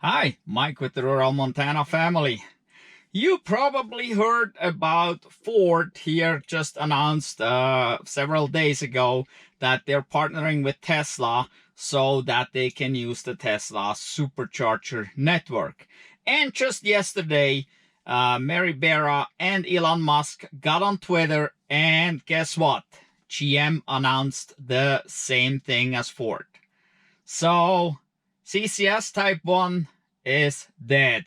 Hi, Mike with the Rural Montana family. You probably heard about Ford here just announced several days ago that they're partnering with Tesla so that they can use the Tesla Supercharger network. And just yesterday, Marry Barra and Elon Musk got on Twitter, and guess what? GM announced the same thing as Ford. So CCS Type 1 is dead.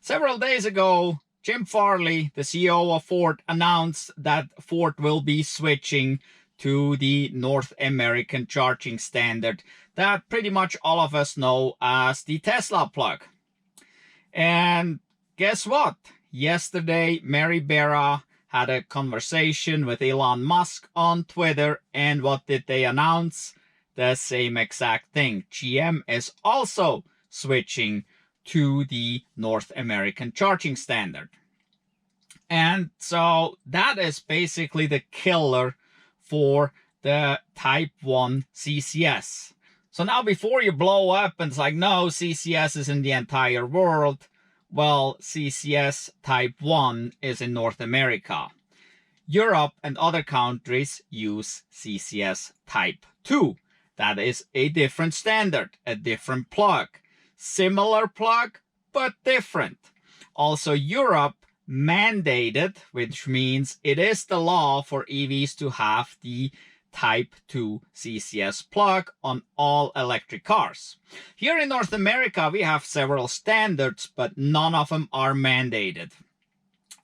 Several days ago, Jim Farley, the CEO of Ford, announced that Ford will be switching to the North American charging standard that pretty much all of us know as the Tesla plug. And guess what? Yesterday, Marry Barra had a conversation with Elon Musk on Twitter, and what did they announce? The same exact thing. GM is also switching to the North American charging standard. And so that is basically the killer for the Type 1 CCS. So now before you blow up and it's like, no, CCS is in the entire world. Well, CCS Type 1 is in North America. Europe and other countries use CCS Type 2. That is a different standard, a different plug. Similar plug, but different. Also, Europe mandated, which means it is the law for EVs to have the Type 2 CCS plug on all electric cars. Here in North America, we have several standards, but none of them are mandated.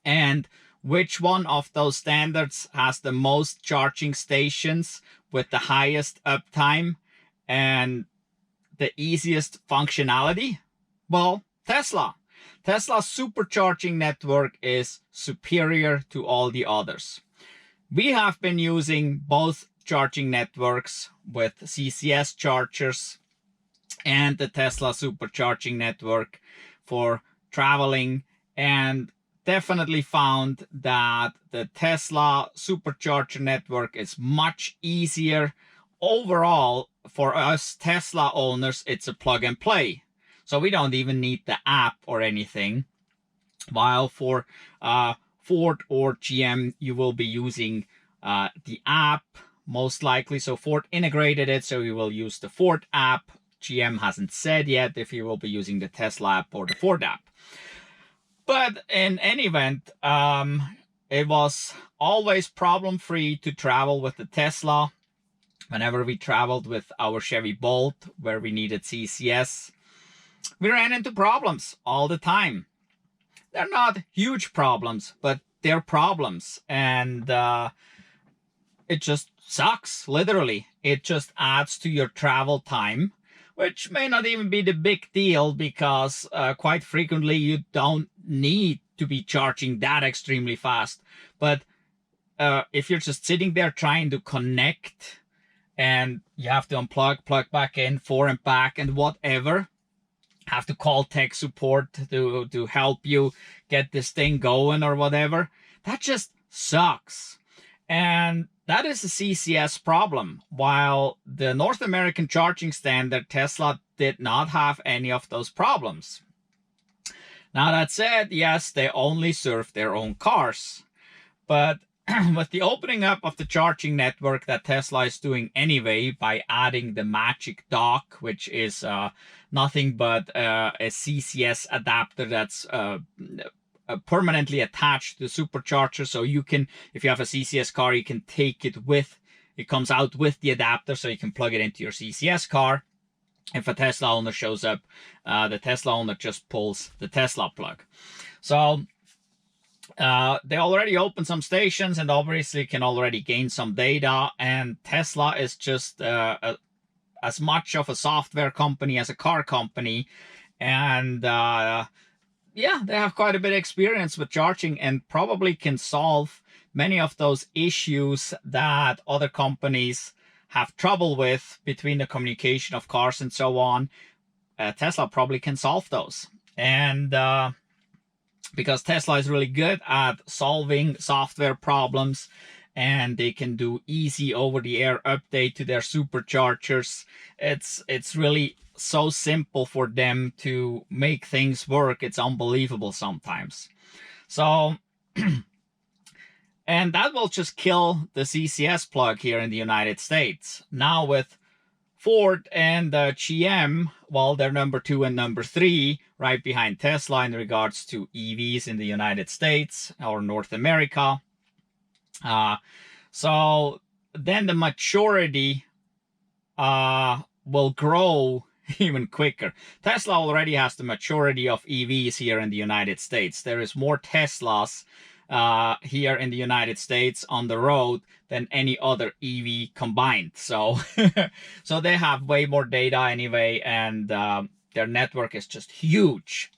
And which one of those standards has the most charging stations with the highest uptime and the easiest functionality? Well, Tesla. Tesla's supercharging network is superior to all the others. We have been using both charging networks with CCS chargers and the Tesla supercharging network for traveling, and definitely found that the Tesla supercharger network is much easier. Overall, for us Tesla owners, it's a plug and play. So we don't even need the app or anything. While for Ford or GM, you will be using the app most likely. So Ford integrated it, so you will use the Ford app. GM hasn't said yet if you will be using the Tesla app or the Ford app. But in any event, it was always problem-free to travel with the Tesla. Whenever we traveled with our Chevy Bolt, where we needed CCS, we ran into problems all the time. They're not huge problems, but they're problems. And it just sucks, literally. It just adds to your travel time, which may not even be the big deal because quite frequently you don't need to be charging that extremely fast. But if you're just sitting there trying to connect and you have to unplug, plug back in, forward and back and whatever, have to call tech support to help you get this thing going or whatever, that just sucks. And that is a CCS problem. While the North American charging standard, Tesla did not have any of those problems. Now that said, yes, they only serve their own cars. But with the opening up of the charging network that Tesla is doing anyway by adding the Magic Dock, which is nothing but a CCS adapter that's permanently attached to the supercharger. So you can, if you have a CCS car, you can take it with, it comes out with the adapter, so you can plug it into your CCS car. If a Tesla owner shows up, the Tesla owner just pulls the Tesla plug. So they already opened some stations and obviously can already gain some data. And Tesla is just as much of a software company as a car company. And yeah, they have quite a bit of experience with charging and probably can solve many of those issues that other companies have trouble with between the communication of cars and so on. Tesla probably can solve those. And because Tesla is really good at solving software problems, and they can do easy over-the-air update to their superchargers. It's really so simple for them to make things work. It's unbelievable sometimes. So, and that will just kill the CCS plug here in the United States. Now with Ford and GM, well, they're number 2 and number 3, right behind Tesla in regards to EVs in the United States or North America. So then the maturity will grow even quicker. Tesla already has the maturity of EVs here in the United States. There is more Teslas here in the United States on the road than any other EV combined. So, so they have way more data anyway, and their network is just huge.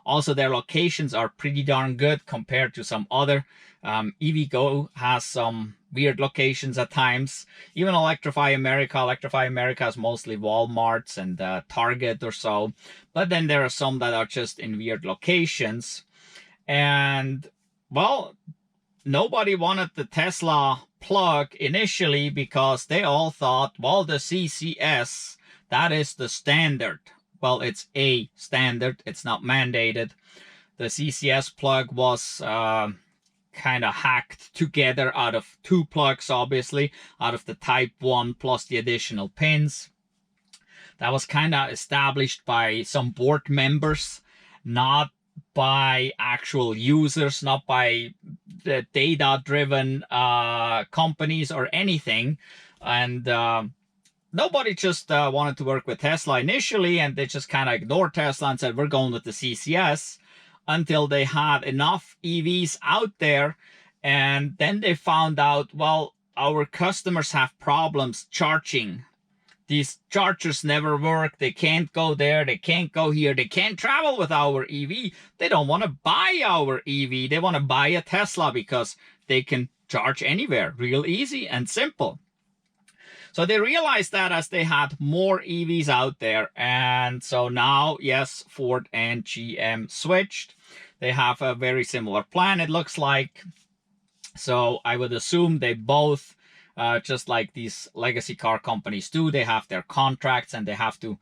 Also, their locations are pretty darn good compared to some other. EVgo has some weird locations at times. Even Electrify America is mostly Walmarts and Target or so. But then there are some that are just in weird locations. And, well, nobody wanted the Tesla plug initially because they all thought, well, the CCS, that is the standard. Well, it's a standard. It's not mandated. The CCS plug was kind of hacked together out of 2 plugs, obviously, out of the Type 1 plus the additional pins. That was kind of established by some board members, not by actual users, not by the data-driven companies or anything. And nobody just wanted to work with Tesla initially, and they just kind of ignored Tesla and said, we're going with the CCS, until they had enough EVs out there. And then they found out, well, our customers have problems charging. These chargers never work. They can't go there. They can't go here. They can't travel with our EV. They don't want to buy our EV. They want to buy a Tesla because they can charge anywhere, real easy and simple. So they realized that as they had more EVs out there. And so now, yes, Ford and GM switched. They have a very similar plan, it looks like. So I would assume they both, just like these legacy car companies do, they have their contracts and they have to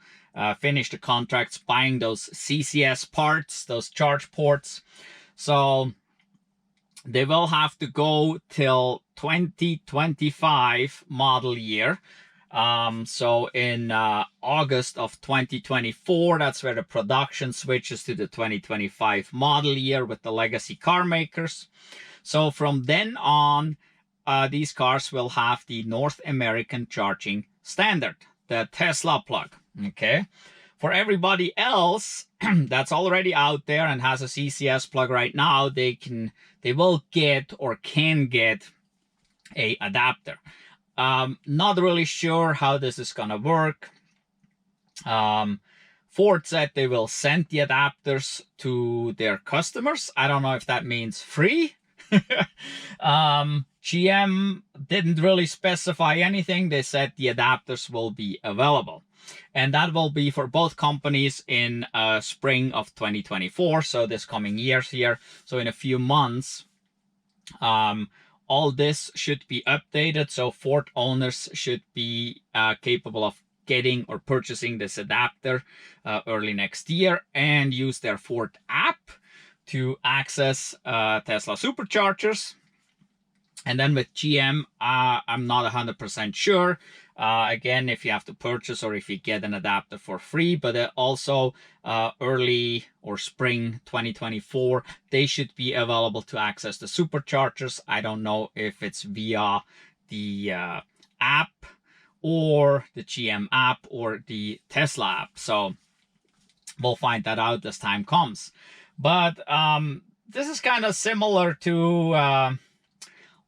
finish the contracts buying those CCS parts, those charge ports. So they will have to go till 2025 model year. So in August of 2024, that's where the production switches to the 2025 model year with the legacy car makers. So from then on, these cars will have the North American charging standard, the Tesla plug. Okay. For everybody else that's already out there and has a CCS plug right now, they will get or can get a adapter. Not really sure how this is gonna work. Ford said they will send the adapters to their customers. I don't know if that means free. GM didn't really specify anything. They said the adapters will be available. And that will be for both companies in spring of 2024. So this coming years here. So in a few months, all this should be updated. So Ford owners should be capable of getting or purchasing this adapter early next year and use their Ford app to access Tesla Superchargers. And then with GM, I'm not 100% sure. Again, if you have to purchase or if you get an adapter for free, but also early or spring 2024, they should be available to access the Superchargers. I don't know if it's via the app or the GM app or the Tesla app. So we'll find that out as time comes. But this is kind of similar to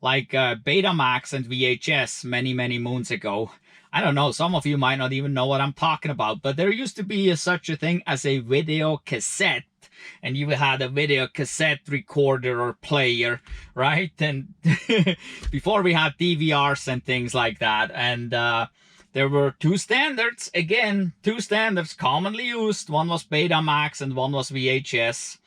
like Betamax and VHS many moons ago. I don't know, some of you might not even know what I'm talking about, but there used to be such a thing as a video cassette, and you had a video cassette recorder or player, right? And before we had DVRs and things like that, and there were two standards, again, two standards commonly used. One was Betamax and one was VHS.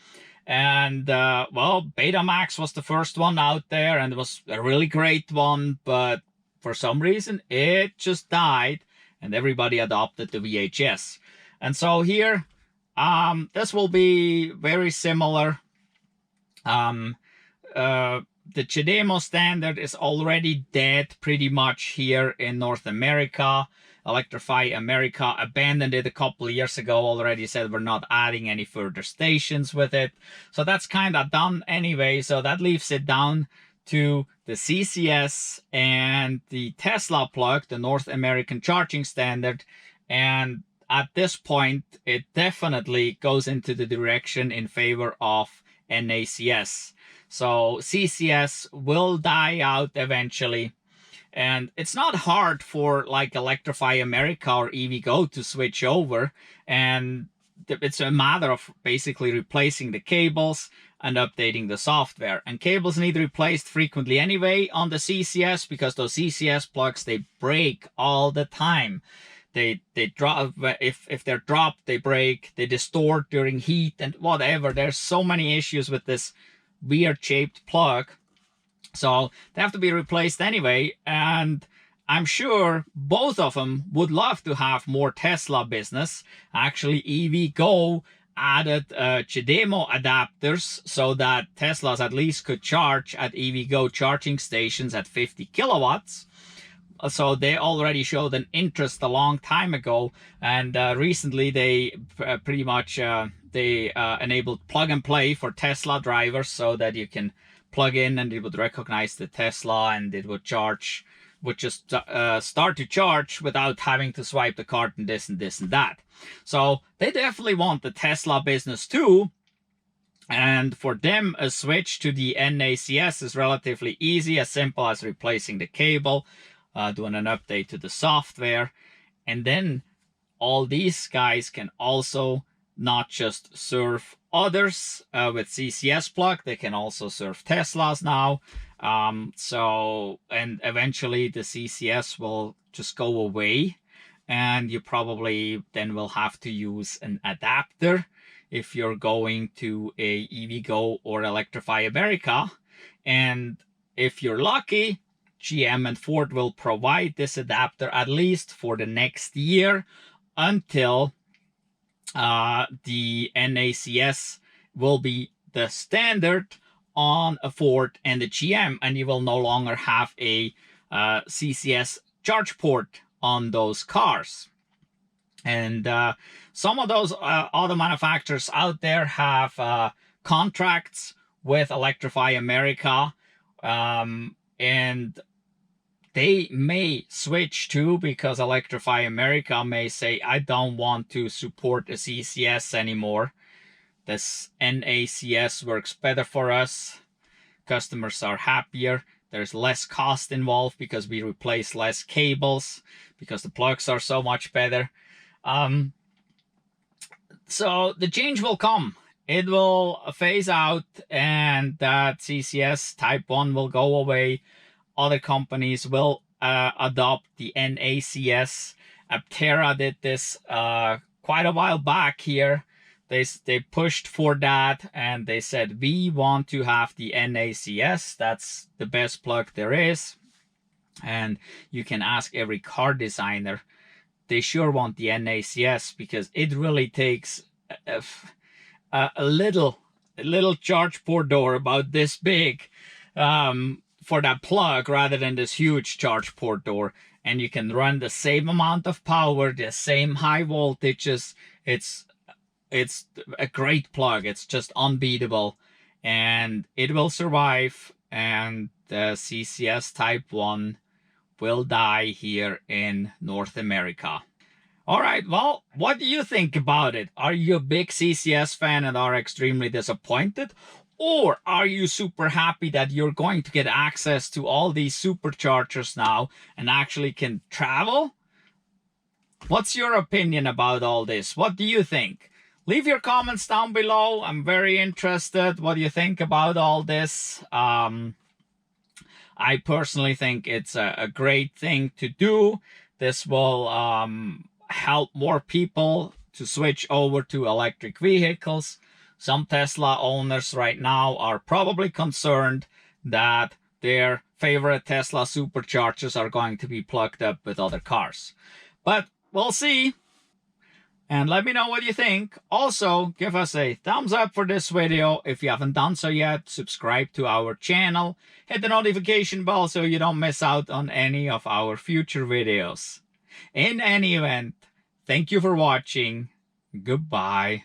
And well, Betamax was the first one out there, and it was a really great one, but for some reason it just died and everybody adopted the VHS. And so here, this will be very similar. The CHAdeMO standard is already dead pretty much here in North America. Electrify America abandoned it a couple of years ago already, said we're not adding any further stations with it. So that's kind of done anyway. So that leaves it down to the CCS and the Tesla plug, the North American charging standard. And at this point, it definitely goes into the direction in favor of NACS. So CCS will die out eventually. And it's not hard for like Electrify America or EVgo to switch over. And it's a matter of basically replacing the cables and updating the software. And cables need replaced frequently anyway on the CCS, because those CCS plugs, they break all the time. They drop, if they're dropped, they break, they distort during heat and whatever. There's so many issues with this weird shaped plug. So they have to be replaced anyway. And I'm sure both of them would love to have more Tesla business. Actually, EVgo added CHAdeMO adapters so that Teslas at least could charge at EVgo charging stations at 50 kilowatts. So they already showed an interest a long time ago, and recently they pretty much enabled plug and play for Tesla drivers, so that you can plug in and it would recognize the Tesla and it would charge, would just start to charge without having to swipe the card and this and this and that. So they definitely want the Tesla business too. And for them, a switch to the NACS is relatively easy, as simple as replacing the cable, doing an update to the software. And then all these guys can also not just serve others with CCS plug, they can also serve Teslas now. And eventually the CCS will just go away, and you probably then will have to use an adapter if you're going to a EVgo or Electrify America. And if you're lucky, GM and Ford will provide this adapter at least for the next year, until the NACS will be the standard on a Ford and a GM, and you will no longer have a CCS charge port on those cars. And some of those auto manufacturers out there have contracts with Electrify America, and they may switch too, because Electrify America may say, I don't want to support a CCS anymore. This NACS works better for us. Customers are happier. There's less cost involved because we replace less cables, because the plugs are so much better. So the change will come. It will phase out, and that CCS Type 1 will go away. Other companies will adopt the NACS. Aptera did this quite a while back here. They pushed for that, and they said, we want to have the NACS. That's the best plug there is. And you can ask every car designer. They sure want the NACS, because it really takes a little charge port door about this big for that plug, rather than this huge charge port door. And you can run the same amount of power, the same high voltages. It's a great plug. It's just unbeatable, and it will survive. And the CCS Type 1 will die here in North America. All right, well, what do you think about it? Are you a big CCS fan and are extremely disappointed? Or are you super happy that you're going to get access to all these superchargers now and actually can travel? What's your opinion about all this? What do you think? Leave your comments down below. I'm very interested. What do you think about all this? I personally think it's a great thing to do. This will help more people to switch over to electric vehicles. Some Tesla owners right now are probably concerned that their favorite Tesla Superchargers are going to be plugged up with other cars. But we'll see. And let me know what you think. Also, give us a thumbs up for this video. If you haven't done so yet, subscribe to our channel. Hit the notification bell so you don't miss out on any of our future videos. In any event, thank you for watching. Goodbye.